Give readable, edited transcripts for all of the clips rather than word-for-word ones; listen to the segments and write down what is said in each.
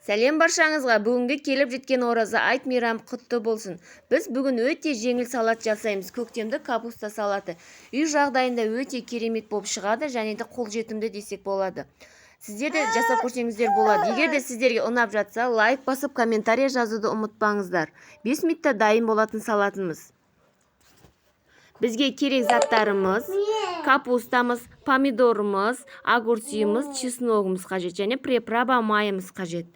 Сәлем баршаңызға. Бүгінгі келіп жеткен ораза айт мейрам құтты болсын. Біз бүгін өте жеңіл салат жасаймыз. Көктемді капуста салаты. Үй жағдайында өте керемет болып шығады, және де қолжетімді десек болады. Сіздер де жасап көрсеңіздер болады. Егер де сіздерге ұнап жатса, лайк басып, комментария жазуды ұмытпаңыздар. 5 минутта дайын болатын салатымыз. Бізге керек заттарымыз: капустамыз, помидорымыз, огурцымыз, чесногымыз қажет, және приправа майымыз қажет.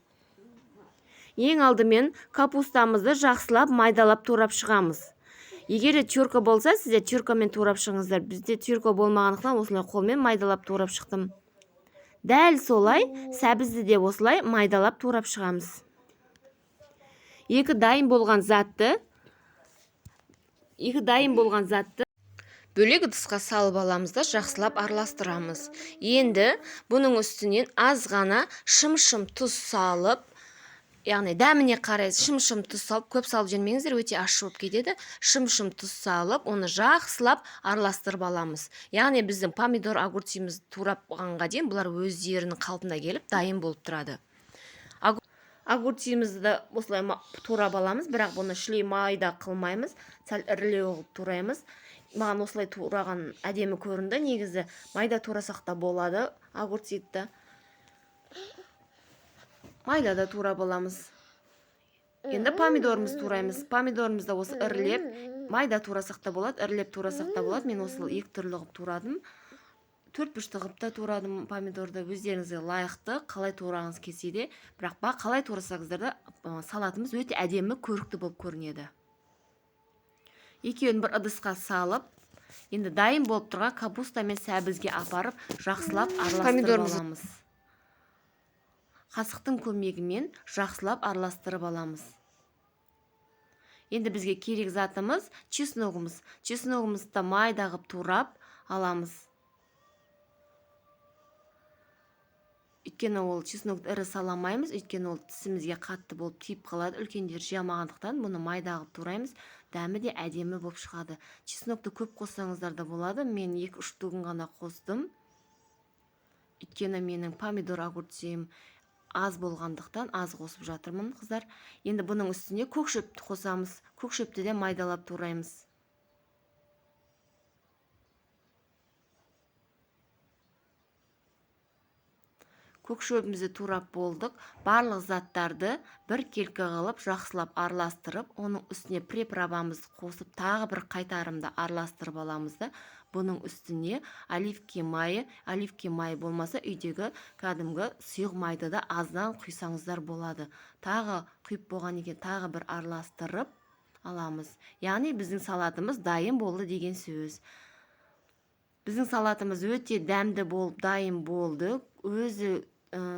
Ең алдымен капустамызды жақсылап майдалап турап шығамыз. Егер тюрка болса, сіздер тюркамен турап шығыңыздар. Бізде тюрка болмағандықтан осылай қолмен майдалап турап шықтым. Дәл солай сәбізді де осылай майдалап турап шығамыз. Екі дайын болған затты бөлек ыдысқа салып аламыз да жақсылап араластырамыз. Енді бұның үстінен аз ғана шым-шым тұз салып, яғни дәміне қарай шым-шым тұз салып, көп салып жүрмеңіздер, өте ащы болып кетеді. Шым-шым тұз салып, оны жақсылап араластырып аламыз. Яғни біздің помидор, огурцымыз турап болғанға дейін бұлар өздерінің қалпына келіп дайын болып тұрады. Огурцымызды осылай турап аламыз, бірақ бұны шілей майда қылмаймыз, сәл ірілеу қылып тураймыз. Маған осылай тураған әдемі көрінді. Негізі майда турасақ та болады. Огурцты майда да турап аламыз. Енді помидорымыз тураймыз. Помидорымызды осы ірілеп, майда турасақ та болады, ірілеп турасақ та болады. Мен осы екі түрлі қылып турадым. 4-5 қылып та турадым помидорды. Өздеріңізге лайықты, қалай турағыңыз келсе де, бірақ қалай турасаңыздар да салатымыз өте әдемі, көрікті болып көрінеді. Екеуін бір ыдысқа салып, енді дайын болып тұрған капуста мен сәбізге апарып жақсылап араластырып аламыз. Қасықтың көмегімен жақсылап араластырып аламыз. Енді бізге керек затымыз чесногымыз. Чесногымызды майда қылып турап аламыз. Өйткені ол чесногты ірі саламаймыз, өйткені ол тісімізге қатты болып тиіп қалады. Үлкендер жемағандықтан бұны майда қылып тураймыз. Дәмі де әдемі болып шығады. Чеснокты көп қоссаңыздар да болады. Мен 2-3 түгін ғана қостым. Өйткені менің помидор, огурцым аз болғандықтан аз қосып жатырмын, қыздар. Енді бұның үстіне көкшөпті қосамыз. Көкшөпті де майдалап тураймыз. Көкшөпімізді турап болдық. Барлық заттарды бір келкі қылып жақсылап араластырып, оның үстіне приправамызды қосып, тағы бір қайтарымда араластырып аламыз да, бұның үстіне оливки майы болмаса, үйдегі кәдімгі сұйық майды да аздан құйсаңыздар болады. Тағы құйып болған екен, тағы бір араластырып аламыз. Яғни біздің салатымыз дайын болды деген сөз. Біздің салатымыз өте дәмді болып дайын болды. Өзі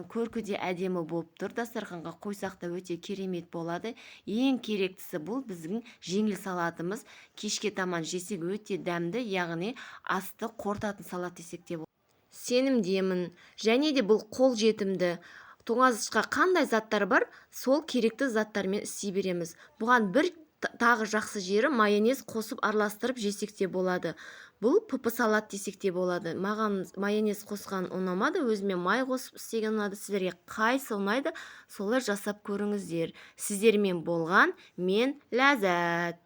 көркіде әдемі болып тұр. Дастарханға қойсақ та өте керемет болады. Ең керектісі бұл біздің жеңіл салатымыз. Кешке таман жесек өте дәмді, яғни асты қортатын салат десек те болады. Сенімдемін, және де бұл қол жетімді. Тоңазытқышқа қандай заттар бар, сол керекті заттармен істей береміз. Бұған бір тағы жақсы жері майонез қосып араластырып жесек те болады. Бұл пп салат десек те болады. Маған майонез қосқан ұнамады, өзіме май қосып істеген ұнады. Сіздерге қайсы ұнайды, солай жасап көріңіздер. Сіздермен болған мен Ләззат.